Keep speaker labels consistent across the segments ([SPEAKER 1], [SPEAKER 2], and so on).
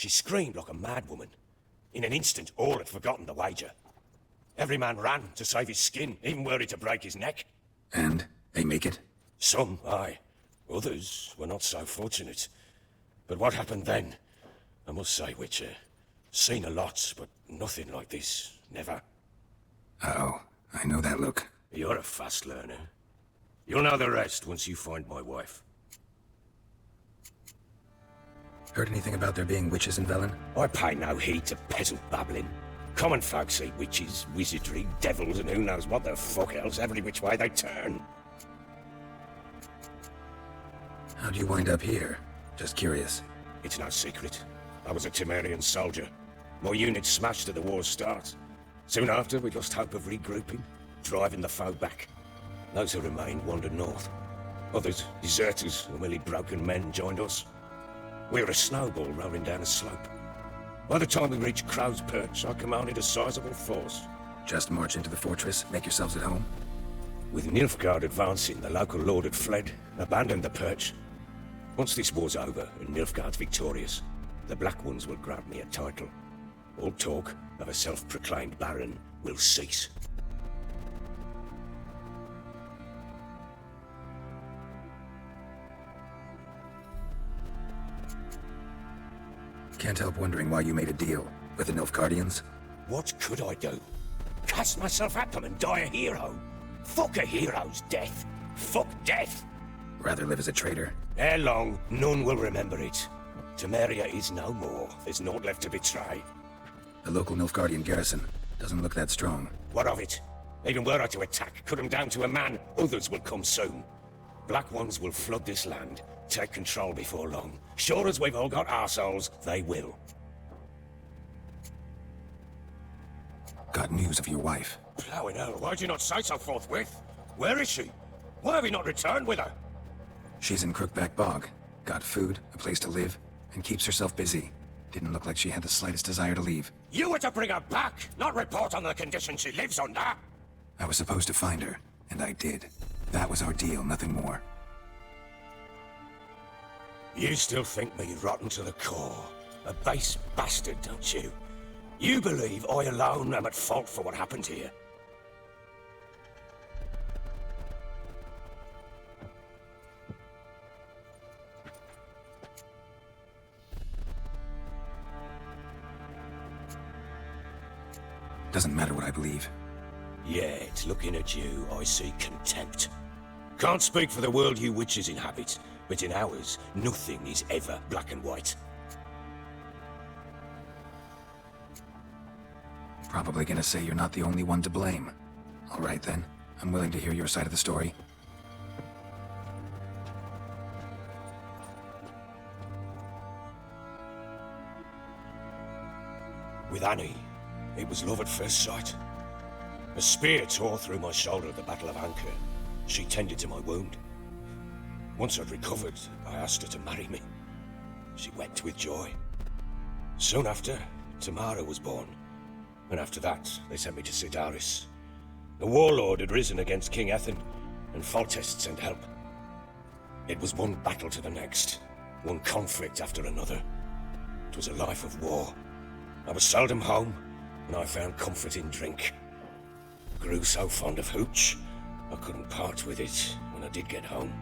[SPEAKER 1] She screamed like a mad woman. In an instant, all had forgotten the wager. Every man ran to save his skin, even were it to break his neck.
[SPEAKER 2] And they make it?
[SPEAKER 1] Some, aye. Others were not so fortunate. But what happened then? I must say, Witcher, seen a lot, but nothing like this. Never.
[SPEAKER 2] Uh-oh. I know that look.
[SPEAKER 1] You're a fast learner. You'll know the rest once you find my wife.
[SPEAKER 2] Heard anything about there being witches in Velen?
[SPEAKER 1] I pay no heed to peasant babbling. Common folk see witches, wizardry, devils, and who knows what the fuck else every which way they turn.
[SPEAKER 2] How'd you wind up here? Just curious.
[SPEAKER 1] It's no secret. I was a Temerian soldier. My unit smashed at the war's start. Soon after, we lost hope of regrouping, driving the foe back. Those who remained wandered north. Others, deserters or merely broken men, joined us. We were a snowball rolling down a slope. By the time we reached Crow's Perch, I commanded a sizable force.
[SPEAKER 2] Just march into the fortress, make yourselves at home?
[SPEAKER 1] With Nilfgaard advancing, the local lord had fled, abandoned the perch. Once this war's over and Nilfgaard's victorious, the Black Ones will grant me a title. All talk of a self-proclaimed baron will cease.
[SPEAKER 2] Can't help wondering why you made a deal with the Nilfgaardians.
[SPEAKER 1] What could I do? Cast myself at them and die a hero? Fuck a hero's death. Fuck death.
[SPEAKER 2] Rather live as a traitor.
[SPEAKER 1] Ere long, none will remember it. Temeria is no more. There's naught left to betray.
[SPEAKER 2] The local Nilfgaardian garrison doesn't look that strong.
[SPEAKER 1] What of it? Even were I to attack, cut them down to a man, others will come soon. Black Ones will flood this land, take control before long. Sure as we've all got arseholes, they will.
[SPEAKER 2] Got news of your wife.
[SPEAKER 1] Plowing hell, why'd you not say so forthwith? Where is she? Why have you not returned with her?
[SPEAKER 2] She's in Crookback Bog. Got food, a place to live, and keeps herself busy. Didn't look like she had the slightest desire to leave.
[SPEAKER 1] You were to bring her back, not report on the conditions she lives under.
[SPEAKER 2] I was supposed to find her, and I did. That was our deal, nothing more.
[SPEAKER 1] You still think me rotten to the core. A base bastard, don't you? You believe I alone am at fault for what happened here.
[SPEAKER 2] Doesn't matter what I believe.
[SPEAKER 1] Yet, looking at you, I see contempt. Can't speak for the world you witches inhabit, but in ours, nothing is ever black and white.
[SPEAKER 2] Probably gonna say you're not the only one to blame. All right then, I'm willing to hear your side of the story.
[SPEAKER 1] With Annie, it was love at first sight. A spear tore through my shoulder at the Battle of Anchor. She tended to my wound. Once I'd recovered, I asked her to marry me. She wept with joy. Soon after, Tamara was born. And after that, they sent me to Sidaris. The warlord had risen against King Ethan, and Foltest sent help. It was one battle to the next, one conflict after another. It was a life of war. I was seldom home, and I found comfort in drink. Grew so fond of hooch, I couldn't part with it when I did get home.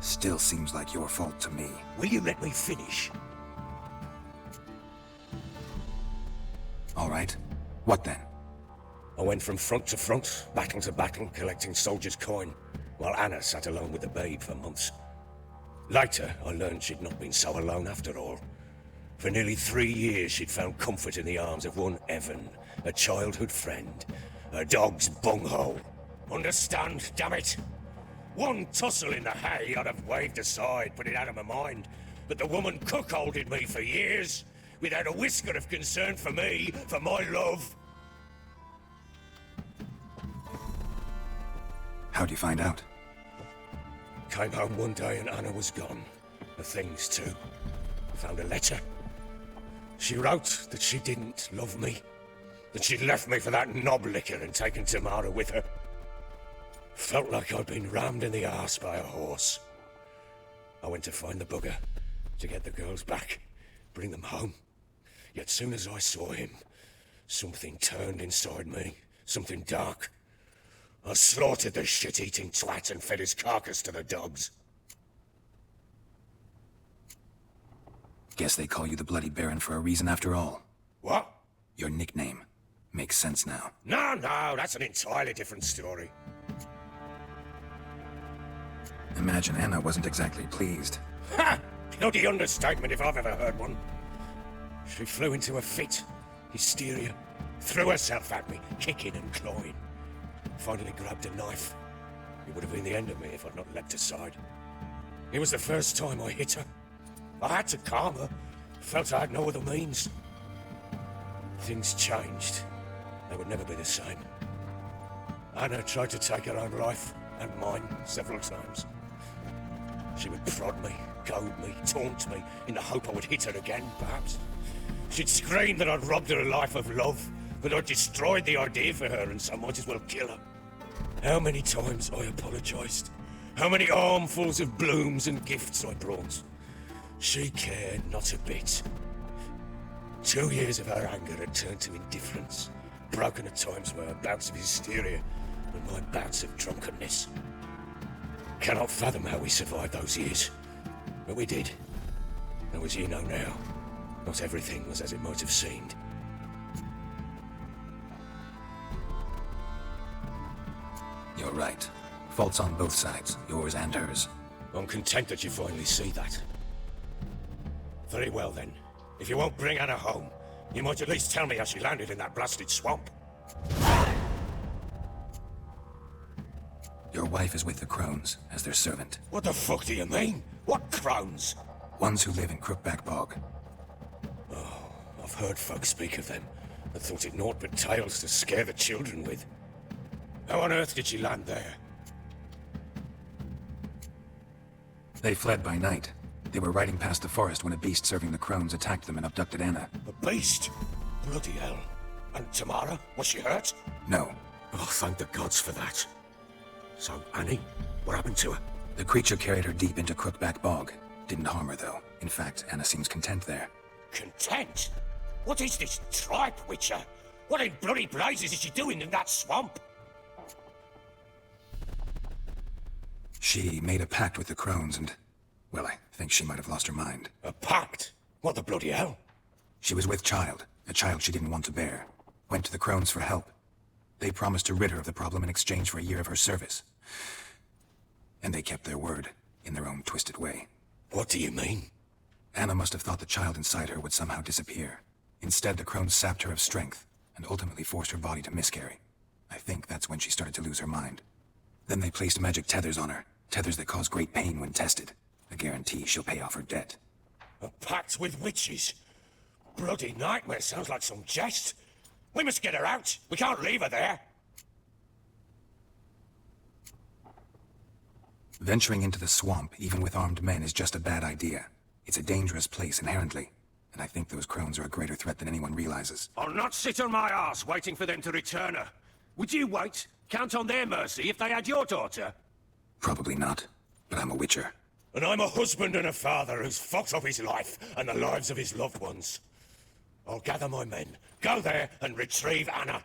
[SPEAKER 2] Still seems like your fault to me.
[SPEAKER 1] Will you let me finish?
[SPEAKER 2] All right. What then?
[SPEAKER 1] I went from front to front, battle to battle, collecting soldiers' coin, while Anna sat alone with the babe for months. Later, I learned she'd not been so alone after all. For nearly 3 years, she'd found comfort in the arms of one Evan, a childhood friend, a dog's bunghole. Understand, damn it? One tussle in the hay I'd have waved aside, put it out of my mind, but the woman cuckolded me for years, without a whisker of concern for me, for my love.
[SPEAKER 2] How'd you find out?
[SPEAKER 1] Came home one day and Anna was gone. The things too. Found a letter. She wrote that she didn't love me. That she'd left me for that knob licker and taken Tamara with her. Felt like I'd been rammed in the arse by a horse. I went to find the bugger, to get the girls back, bring them home. Yet soon as I saw him, something turned inside me, something dark. I slaughtered the shit-eating twat and fed his carcass to the dogs.
[SPEAKER 2] Guess they call you the Bloody Baron for a reason after all.
[SPEAKER 1] What?
[SPEAKER 2] Your nickname. Makes sense now.
[SPEAKER 1] No, that's an entirely different story.
[SPEAKER 2] Imagine Anna wasn't exactly pleased.
[SPEAKER 1] Ha! Bloody understatement if I've ever heard one. She flew into a fit, hysteria, threw herself at me, kicking and clawing. Finally grabbed a knife. It would have been the end of me if I'd not leapt aside. It was the first time I hit her. I had to calm her. Felt I had no other means. Things changed. They would never be the same. Anna tried to take her own life, and mine, several times. She would prod me, goad me, taunt me, in the hope I would hit her again, perhaps. She'd scream that I'd robbed her a life of love, that I'd destroyed the idea for her, and so might as well kill her. How many times I apologized. How many armfuls of blooms and gifts I brought. She cared not a bit. 2 years of her anger had turned to indifference, broken at times by her bouts of hysteria and my bouts of drunkenness. Cannot fathom how we survived those years, but we did. Though as you know now, not everything was as it might have seemed.
[SPEAKER 2] You're right. Faults on both sides, yours and hers.
[SPEAKER 1] I'm content that you finally see that. Very well then. If you won't bring Anna home, you might at least tell me how she landed in that blasted swamp.
[SPEAKER 2] Your wife is with the Crones, as their servant.
[SPEAKER 1] What the fuck do you mean? What crones?
[SPEAKER 2] Ones who live in Crookback Bog.
[SPEAKER 1] I've heard folk speak of them, and thought it naught but tales to scare the children with. How on earth did she land there?
[SPEAKER 2] They fled by night. They were riding past the forest when a beast serving the Crones attacked them and abducted Anna.
[SPEAKER 1] A beast? Bloody hell. And Tamara? Was she hurt?
[SPEAKER 2] No.
[SPEAKER 1] Oh, thank the gods for that. So, Annie, what happened to her?
[SPEAKER 2] The creature carried her deep into Crookback Bog. Didn't harm her, though. In fact, Anna seems content there.
[SPEAKER 1] Content? What is this tripe, Witcher? What in bloody blazes is she doing in that swamp?
[SPEAKER 2] She made a pact with the Crones and... well, I think she might have lost her mind.
[SPEAKER 1] A pact? What the bloody hell?
[SPEAKER 2] She was with child, a child she didn't want to bear. Went to the Crones for help. They promised to rid her of the problem in exchange for a year of her service. And they kept their word, in their own twisted way.
[SPEAKER 1] What do you mean?
[SPEAKER 2] Anna must have thought the child inside her would somehow disappear. Instead, the Crones sapped her of strength, and ultimately forced her body to miscarry. I think that's when she started to lose her mind. Then they placed magic tethers on her, tethers that cause great pain when tested. A guarantee she'll pay off her debt.
[SPEAKER 1] A pact with witches? Bloody nightmare, sounds like some jest. We must get her out. We can't leave her there.
[SPEAKER 2] Venturing into the swamp, even with armed men, is just a bad idea. It's a dangerous place inherently, and I think those Crones are a greater threat than anyone realizes.
[SPEAKER 1] I'll not sit on my arse waiting for them to return her. Would you wait? Count on their mercy if they had your daughter?
[SPEAKER 2] Probably not, but I'm a witcher.
[SPEAKER 1] And I'm a husband and a father who's fucked up his life and the lives of his loved ones. I'll gather my men, go there and retrieve Anna.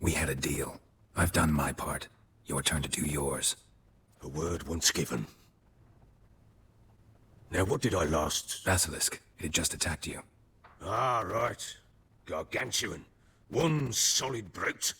[SPEAKER 2] We had a deal. I've done my part. Your turn to do yours.
[SPEAKER 1] A word once given. Now, what did I last...
[SPEAKER 2] Basilisk. It just attacked you.
[SPEAKER 1] Ah, right. Gargantuan. One solid brute.